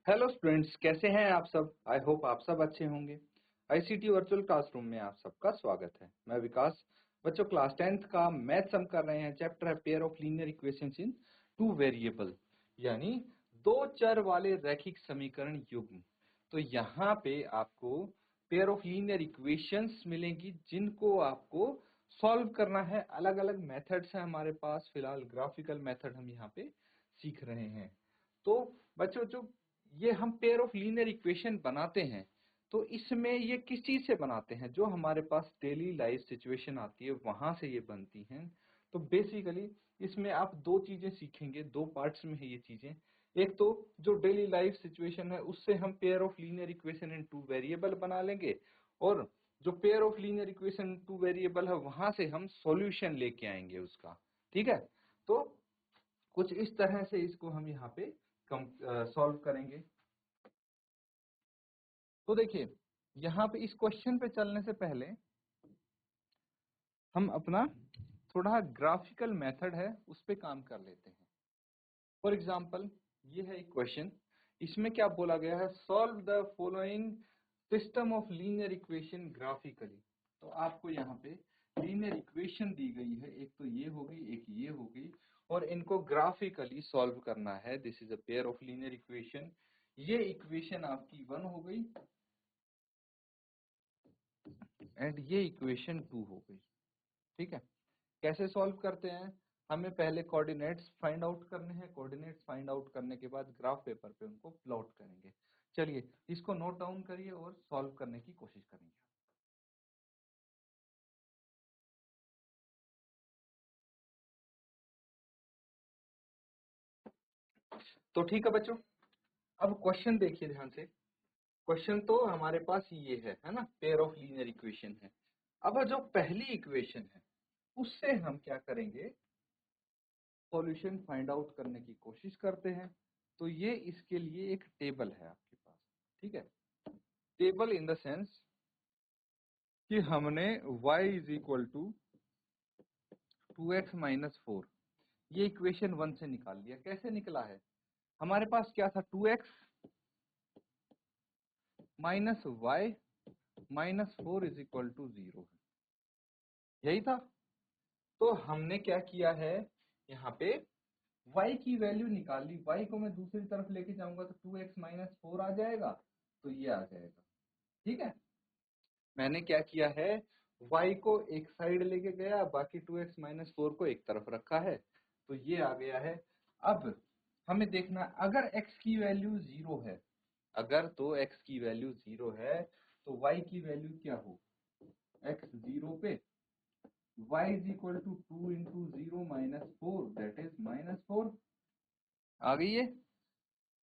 Hello students, कैसे हैं आप सब। आई होप आप सब अच्छे होंगे। आईसीटी वर्चुअल क्लासरूम में आप सबका स्वागत है। मैं विकास। बच्चों, क्लास 10th का मैथ्स हम कर रहे हैं। चैप्टर है pair of linear equations in two variable, यानी दो चर वाले रैखिक समीकरण युग्म। तो यहाँ पे आपको पेयर ऑफ लीनियर इक्वेशंस मिलेंगी जिनको आपको सॉल्व करना है। अलग अलग मेथड्स हैं हमारे पास, फिलहाल ग्राफिकल मेथड हम यहाँ पे सीख रहे हैं। तो बच्चों, जो ये हम पेयर ऑफ लीनियर इक्वेशन बनाते हैं, तो इसमें ये किस चीज से बनाते हैं? जो हमारे पास डेली लाइफ सिचुएशन आती है वहां से ये बनती हैं। तो बेसिकली इसमें आप दो चीजें सीखेंगे, दो पार्ट्स में है ये चीजें। एक तो जो डेली लाइफ सिचुएशन है उससे हम pair of linear equation in two variable बना लेंगे, और जो pair of linear equation in two variable है वहां से हम सॉल्यूशन लेके आएंगे उसका। ठीक है, तो कुछ इस तरह से इसको हम यहाँ पे सॉल्व करेंगे। तो देखिए, यहाँ पे इस क्वेश्चन पे चलने से पहले हम अपना थोड़ा ग्राफिकल मेथड है उस पे काम कर लेते हैं। फॉर एग्जांपल, ये है एक क्वेश्चन। इसमें क्या बोला गया है? Solve the following system of linear equation graphically. तो आपको यहाँ पे लीनियर इक्वेशन दी गई है, एक तो ये होगी, एक ये होगी, और इनको ग्राफिकली सॉल्व करना है। This is a pair of linear equation. ये इक्वेशन आपकी 1 हो गई एंड ये इक्वेशन 2 हो गई। ठीक है, कैसे सॉल्व करते हैं? हमें पहले कोऑर्डिनेट्स फाइंड आउट करने हैं। कोऑर्डिनेट्स फाइंड आउट करने के बाद ग्राफ पेपर पे उनको प्लॉट करेंगे। चलिए, इसको नोट डाउन करिए और सॉल्व करने की कोशिश करेंगे। तो ठीक है बच्चों, अब क्वेश्चन देखिए ध्यान से। क्वेश्चन तो हमारे पास ये है ना, पेयर ऑफ लीनियर इक्वेशन है। अब जो पहली इक्वेशन है उससे हम क्या करेंगे? सॉल्यूशन फाइंड आउट करने की कोशिश करते हैं। तो ये इसके लिए एक टेबल है आपके पास। ठीक है, टेबल इन द सेंस कि हमने y is equal to 2x minus 4 ये इक्वेशन 1 से निकाल लिया। कैसे निकला है? हमारे पास क्या था? 2x minus y minus 4 is equal to 0, यही था। तो हमने क्या किया है, यहाँ पे y की वैल्यू निकाल ली। y को मैं दूसरी तरफ लेके जाऊंगा तो 2x माइनस 4 आ जाएगा, तो ये आ जाएगा। ठीक है, मैंने क्या किया है, y को एक साइड लेके गया, बाकी 2x माइनस 4 को एक तरफ रखा है, तो ये आ गया है। अब हमें देखना, अगर x की वैल्यू 0 है, अगर तो x की वैल्यू 0 है तो y की वैल्यू क्या हो? x 0 पे y is equal to 2 into 0 minus 4, that is minus 4। आ गई है।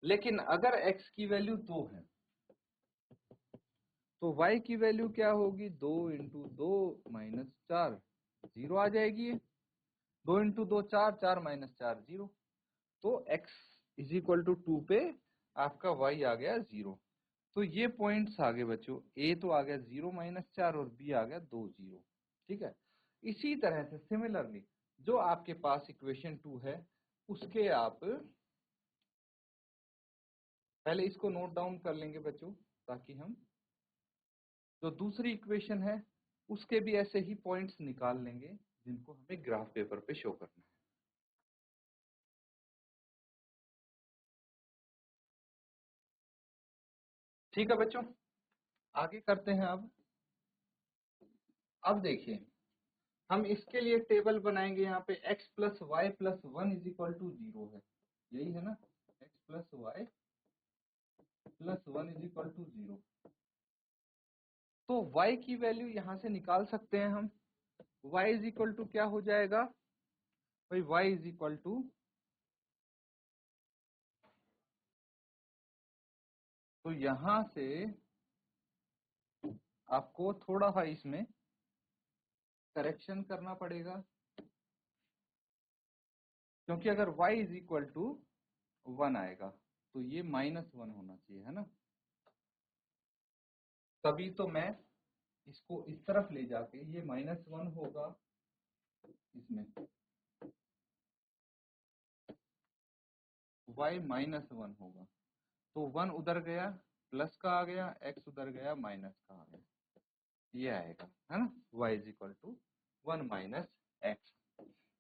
लेकिन अगर x की वैल्यू 2 है तो y की वैल्यू क्या होगी? 2 इंटू 2 माइनस 4, 0 आ जाएगी। 2 इंटू 2 4, 4 माइनस 4 0। तो x इज इक्वल टू 2 पे आपका y आ गया 0। तो ये पॉइंट्स आ गए बच्चों, a तो आ गया 0 माइनस 4 और b आ गया 2 0। ठीक है, इसी तरह से सिमिलरली जो आपके पास इक्वेशन 2 है उसके आप पहले इसको नोट डाउन कर लेंगे बच्चों, ताकि हम जो दूसरी इक्वेशन है उसके भी ऐसे ही पॉइंट्स निकाल लेंगे जिनको हमें ग्राफ पेपर पे शो करना है। ठीक है बच्चों, आगे करते हैं। अब देखिए, हम इसके लिए टेबल बनाएंगे। यहाँ पे x plus y plus 1 is equal to 0 है, यही है ना। x plus y plus 1 is equal to 0। तो y की वैल्यू यहाँ से निकाल सकते हैं हम। y इज इक्वल टू क्या हो जाएगा भाई? y इज इक्वल टू, तो यहाँ से आपको थोड़ा सा इसमें करेक्शन करना पड़ेगा, क्योंकि अगर y इज इक्वल टू 1 आएगा तो ये माइनस 1 होना चाहिए, है ना। तभी तो मैं इसको इस तरफ ले जाके ये माइनस 1 होगा, इसमें y माइनस 1 होगा। तो 1 उधर गया प्लस का आ गया, x उधर गया माइनस का आ गया, ये आएगा, है ना, y is equal to 1 minus x.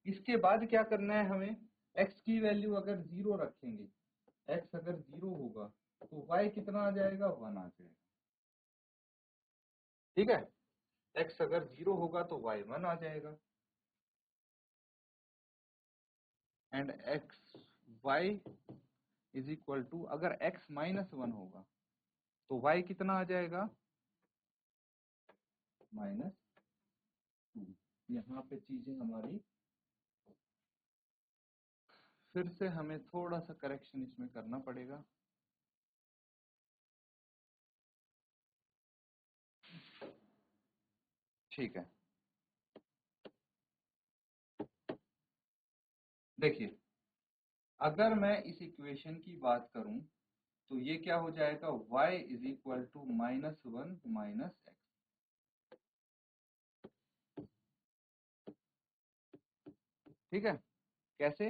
इसके बाद क्या करना है हमें, x की वैल्यू अगर 0 रखेंगे, x अगर 0 होगा तो y कितना आ जाएगा, 1 आ जाएगा। ठीक है, x अगर 0 होगा तो y 1 आ जाएगा, and x y is equal to, अगर x माइनस 1 होगा तो y कितना आ जाएगा, -2। यहाँ पे चीजें हमारी फिर से हमें थोड़ा सा करेक्शन इसमें करना पड़ेगा। ठीक है, देखिए अगर मैं इस इक्वेशन की बात करूं तो ये क्या हो जाएगा, y is equal to -1 minus x. ठीक है, कैसे,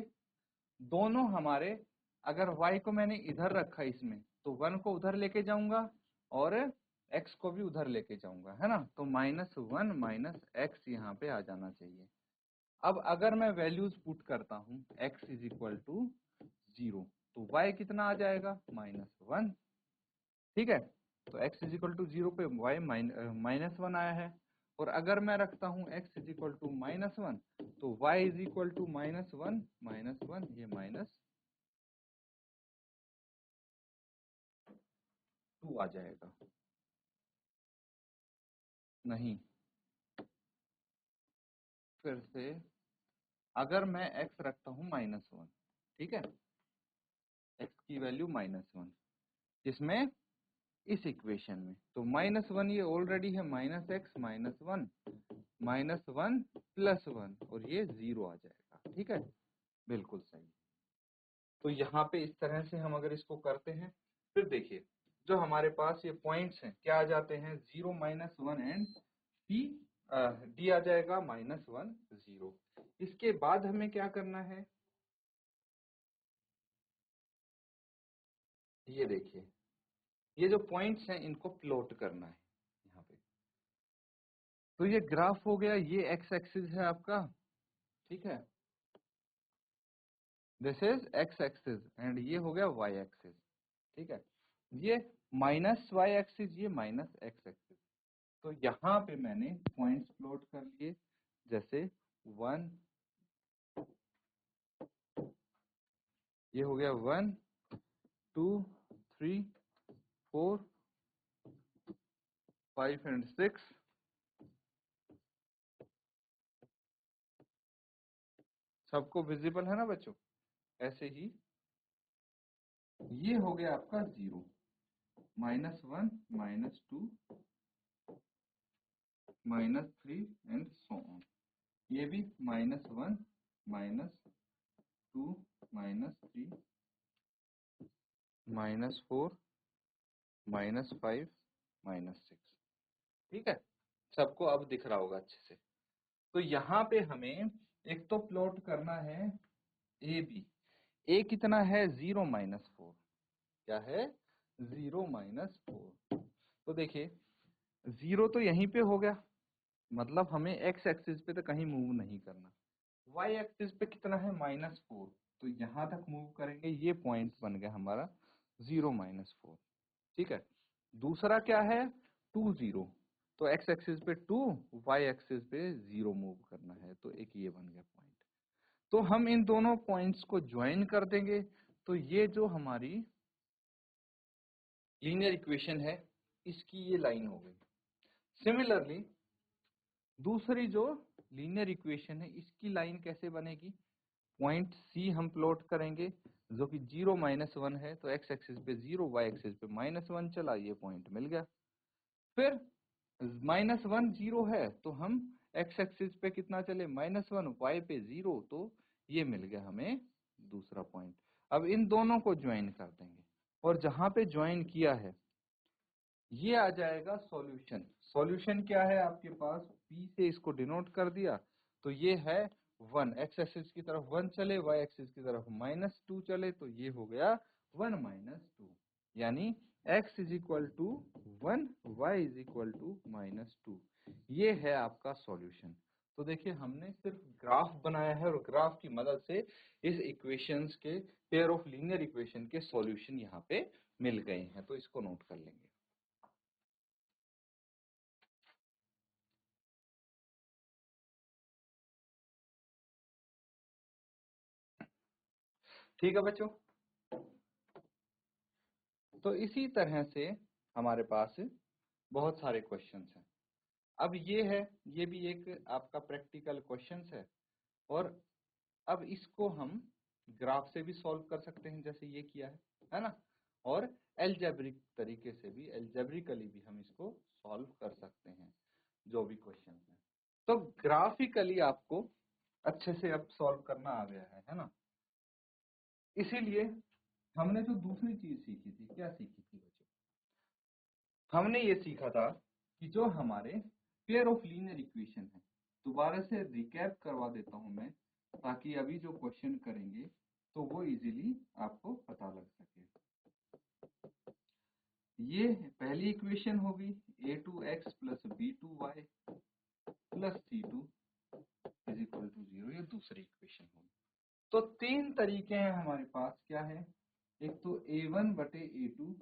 दोनों हमारे, अगर y को मैंने इधर रखा इसमें तो 1 को उधर लेके जाऊंगा और x को भी उधर लेके जाऊंगा, है ना, तो -1 माइनस एक्स यहाँ पे आ जाना चाहिए। अब अगर मैं वैल्यूज पुट करता हूँ, x इज इक्वल टू 0 तो y कितना आ जाएगा, -1। ठीक है, तो x इज इक्वल टू 0 पे y -1 आया है, और अगर मैं रखता हूँ x इज इक्वल टू -1 तो y इज इक्वल टू -1 -1, ये -2 आ जाएगा। नहीं, फिर से अगर मैं x रखता हूँ -1, ठीक है, x की वैल्यू -1 इसमें, इस इक्वेशन में, तो -1 ये ऑलरेडी है, -x -1 -1 +1 और ये 0 आ जाएगा। ठीक है, बिल्कुल सही। तो यहाँ पे इस तरह से हम अगर इसको करते हैं, फिर देखिए जो हमारे पास ये पॉइंट्स हैं क्या आ जाते हैं, 0 -1 एंड डी आ जाएगा -1 0। इसके बाद हमें क्या करना है, ये देखिए ये जो पॉइंट्स हैं इनको प्लॉट करना है यहाँ पे। तो ये ग्राफ हो गया, ये एक्स एक्सिस है आपका, ठीक है, this is x axis, and ये हो गया वाई एक्सिस। ठीक है, ये -y एक्सिस, ये -x एक्सिस। तो यहाँ पे मैंने पॉइंट्स प्लॉट कर लिए, जैसे 1, ये हो गया 1 2 3 4 5 एंड 6, सबको विजिबल है ना बच्चों। ऐसे ही ये हो गया आपका 0 -1 -2 -3 एंड सो ऑन। ये भी -1 -2 -3 -4 -5 -6। ठीक है, सबको अब दिख रहा होगा अच्छे से। तो यहाँ पे हमें एक तो प्लॉट करना है ए बी। ए कितना है, 0 -4, क्या है, 0 -4। तो देखिए 0 तो यहीं पे हो गया, मतलब हमें एक्स एक्सिस पे तो कहीं मूव नहीं करना। वाई एक्सिस पे कितना है, -4, तो यहाँ तक मूव करेंगे, ये पॉइंट बन गया हमारा 0 -4। ठीक है, दूसरा क्या है, 2 0, तो एक्स एक्सिस पे 2, वाई एक्सिस पे 0 मूव करना है, तो एक ये बन गया पॉइंट। तो हम इन दोनों पॉइंट्स को ज्वाइन कर देंगे, तो ये जो हमारी लीनियर इक्वेशन है इसकी ये लाइन हो गई। सिमिलरली दूसरी जो लीनियर इक्वेशन है इसकी लाइन कैसे बनेगी, पॉइंट सी हम प्लॉट करेंगे जो कि 0 -1 है, तो एक्स एक्सिस पे 0, वाई एक्सिस पे -1 चला, ये पॉइंट मिल गया। फिर -1 0 है तो हम एक्स एक्सिस पे कितना चले, -1, वाई पे 0, तो ये मिल गया हमें दूसरा पॉइंट। अब इन दोनों को ज्वाइन कर देंगे, और जहां पे ज्वाइन किया है ये आ जाएगा सॉल्यूशन। सॉल्यूशन क्या है आपके पास, P से इसको डिनोट कर दिया, तो ये है 1, एक्स एक्सिस की तरफ 1 चले, वाई एक्सिस की तरफ -2 चले, तो ये हो गया 1 -2। यानी x is equal to 1, y is equal to -2। ये है आपका सॉल्यूशन। तो देखिए हमने सिर्फ ग्राफ बनाया है और ग्राफ की मदद से इस इक्वेशंस के पेयर ऑफ लीनियर इक्वेशन के सॉल्यूशन यहाँ पे मिल गए हैं, तो इसको नोट कर लेंगे। ठीक है बच्चों, तो इसी तरह से हमारे पास बहुत सारे क्वेश्चंस हैं। अब ये भी एक आपका प्रैक्टिकल क्वेश्चंस है, और अब इसको हम ग्राफ से भी सॉल्व कर सकते हैं जैसे ये किया है ना, और एल्जेब्रिक तरीके से भी, एल्जेब्रिकली भी हम इसको सॉल्व कर सकते हैं जो भी क्वेश्चन है। तो ग्राफिकली आपको अच्छे से अब सॉल्व करना आ गया है ना। इसीलिए हमने जो दूसरी चीज सीखी थी, क्या सीखी थी बच्चों? हमने ये सीखा था कि जो हमारे पेयर ऑफ लीनियर इक्वेशन है, दोबारा से रिकैप करवा देता हूं मैं, ताकि अभी जो क्वेश्चन करेंगे तो वो इजीली आपको पता लग सके। ये पहली इक्वेशन होगी a2x plus b2y plus c2 is equal to 0, ये दूसरी इक्वेशन होगी। तो तीन तरीके हैं हमारे पास, क्या है? एक तो a1 बटे a2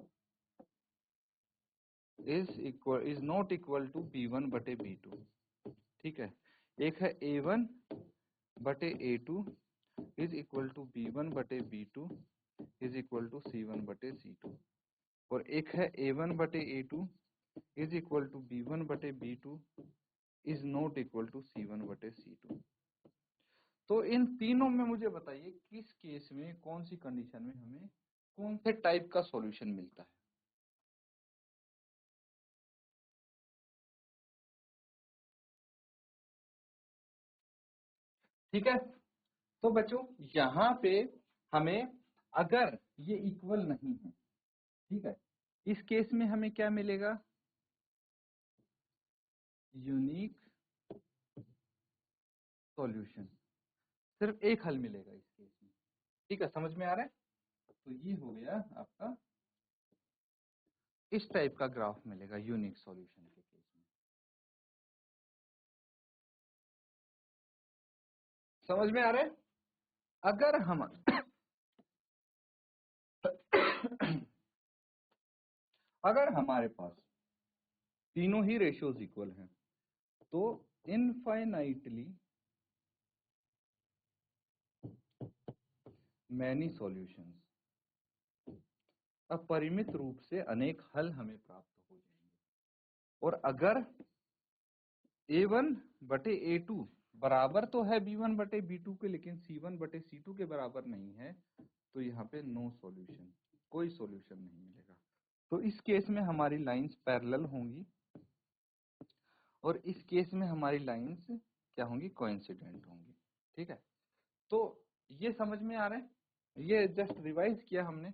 is not equal to b1 बटे b2, ठीक है। एक है a1 बटे a2 is equal to b1 बटे b2 is equal to c1 बटे c2, और एक है a1 बटे a2 is equal to b1 बटे b2 is not equal to c1 बटे c2। तो इन तीनों में मुझे बताइए किस केस में, कौन सी कंडीशन में हमें कौन से टाइप का सॉल्यूशन मिलता है? ठीक है, तो बच्चों यहाँ पे हमें, अगर ये इक्वल नहीं है, ठीक है, इस केस में हमें क्या मिलेगा? Unique solution. सिर्फ एक हल मिलेगा इस केस में, ठीक है, समझ में आ रहा है? तो ये हो गया आपका, इस टाइप का ग्राफ मिलेगा यूनिक सॉल्यूशन के केस में। समझ में आ रहा है? अगर हम अगर हमारे पास तीनों ही रेशियोज इक्वल हैं, तो इनफाइनाइटली मैनी सॉल्यूशंस, अपरिमित रूप से अनेक हल हमें प्राप्त हो जाएंगे। और अगर a1 बटे a2 बराबर तो है b1 बटे b2 के, लेकिन c1 बटे c2 के बराबर नहीं है, तो यहाँ पे नो सॉल्यूशन, कोई सॉल्यूशन नहीं मिलेगा। तो इस केस में हमारी लाइंस पैरेलल होंगी, और इस केस में हमारी लाइंस क्या होंगी? कोइंसिडेंट होंगी, ठीक है। तो ये समझ में आ रहा है? ये जस्ट रिवाइज किया हमने।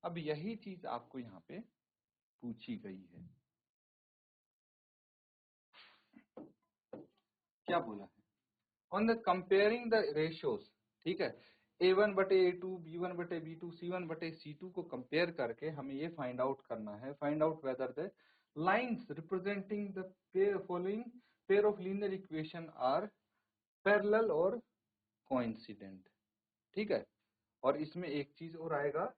अब यही चीज आपको यहाँ पे पूछी गई है। क्या बोला है? On the comparing the ratios, ठीक है, a1 बटे a2, b1 बटे b2, c1 बटे c2 को कंपेयर करके हमें ये फाइंड आउट करना है, find out whether the lines representing the following pair of linear equation are parallel और कोइंसिडेंट, ठीक है। और इसमें एक चीज और आएगा,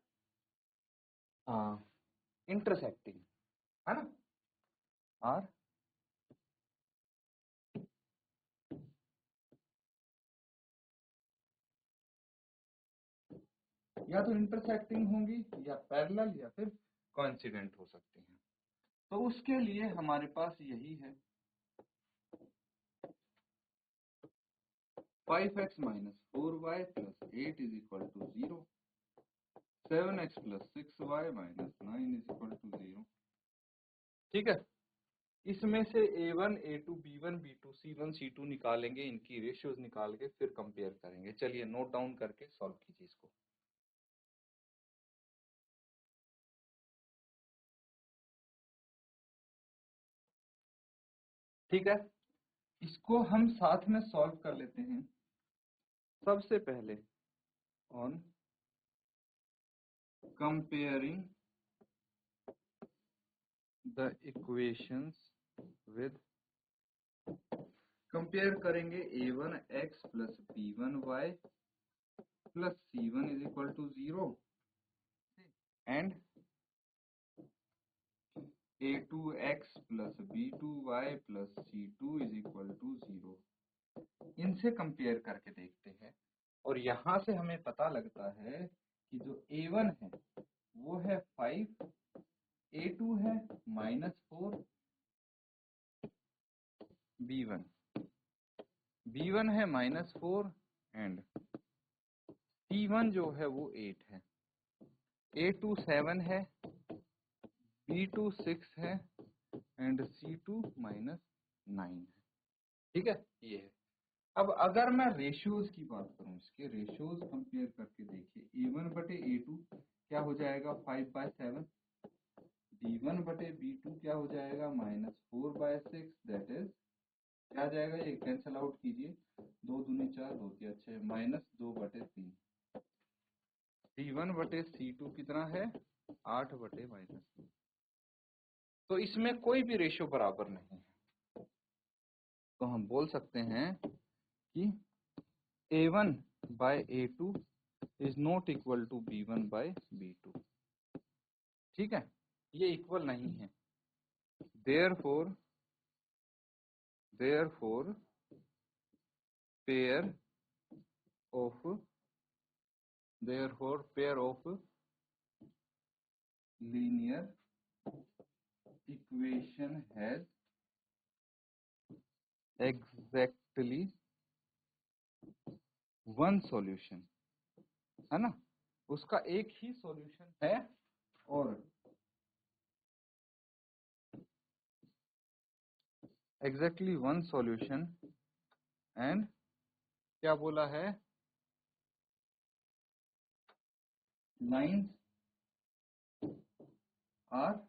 इंटरसेक्टिंग, है ना, आर या तो इंटरसेक्टिंग होंगी या पैरेलल या फिर कोइंसिडेंट हो सकती हैं। तो उसके लिए हमारे पास यही है, 5x minus 4y plus 8 is equal to 0, 7x plus 6y minus 9 is equal to 0, ठीक है। इसमें से a1, a2, b1, b2, c1, c2 निकालेंगे, इनकी रेशियोज निकाल के फिर कंपेयर करेंगे। चलिए नोट डाउन करके सॉल्व कीजिए इसको। ठीक है, इसको हम साथ में सॉल्व कर लेते हैं। सबसे पहले on comparing the equations with, compare करेंगे a1x plus b1y plus c1 is equal to 0 and a2x plus b2y plus c2 is equal to 0। इनसे कंपेयर करके देखते हैं और यहाँ से हमें पता लगता है कि जो a1 है वो है 5, a2 है -4, b1 है -4 एंड c1 जो है वो 8 है, a2 7 है, b2 6 है एंड c2 -9 है। ठीक है, ये है। अब अगर मैं रेशियोज की बात करूं, इसके रेशियोज कंपेयर करके देखिए, a1 बटे a2 क्या हो जाएगा 5/7, b1 बटे b2 क्या हो जाएगा -4/6, दैट इज क्या आ जाएगा, ये कैंसिल आउट कीजिए, 2 दूनी 4, 2 तिया 6, -2/3। c1 बटे c2 कितना है 8/-। तो इसमें कोई भी रेशियो बराबर नहीं है, तो हम बोल सकते हैं कि a1/a2 is not equal to b1/b2। ठीक है, ये इक्वल नहीं है। Therefore pair of linear equation has exactly one solution, है ना, उसका एक ही सॉल्यूशन है और एग्जैक्टली वन सॉल्यूशन एंड क्या बोला है, लाइंस आर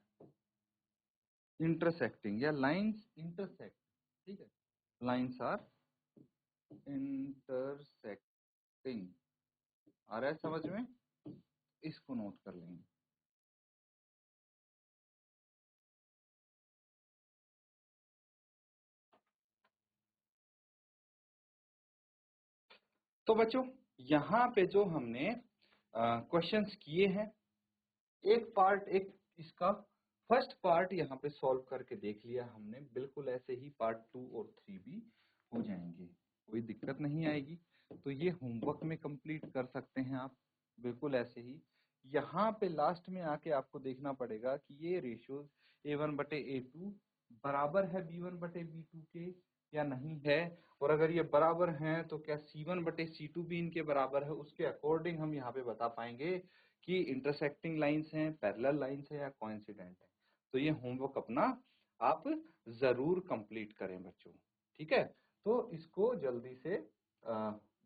इंटरसेक्टिंग या लाइंस इंटरसेक्ट। ठीक है, लाइंस आर इंटरसेक्टिंग, आ रहा है समझ में, इसको नोट कर लेंगे। तो बच्चों यहाँ पे जो हमने क्वेश्चंस किए हैं, एक इसका फर्स्ट पार्ट यहाँ पे सॉल्व करके देख लिया हमने, बिल्कुल ऐसे ही पार्ट 2 और 3 भी हो जाएंगे, कोई दिक्कत नहीं आएगी। तो ये होमवर्क में कंप्लीट कर सकते हैं आप, बिल्कुल ऐसे ही। यहाँ पे लास्ट में आके आपको देखना पड़ेगा कि ये रेशियोज a1/a2 बराबर है b1/b2 के या नहीं है, और अगर ये बराबर हैं तो क्या c1/c2 भी इनके बराबर है, उसके अकॉर्डिंग हम यहाँ पे बता पाएंगे कि इंटरसेक्टिंग लाइंस हैं, पैरेलल लाइंस है या कोइंसिडेंट है। तो ये होमवर्क अपना आप जरूर कंप्लीट करें बच्चों। ठीक है, तो इसको जल्दी से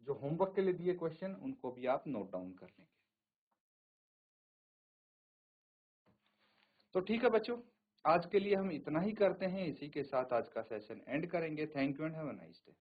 जो होमवर्क के लिए दिए क्वेश्चन उनको भी आप नोट डाउन कर लेंगे। तो ठीक है बच्चों, आज के लिए हम इतना ही करते हैं, इसी के साथ आज का सेशन एंड करेंगे। Thank you and have a nice day.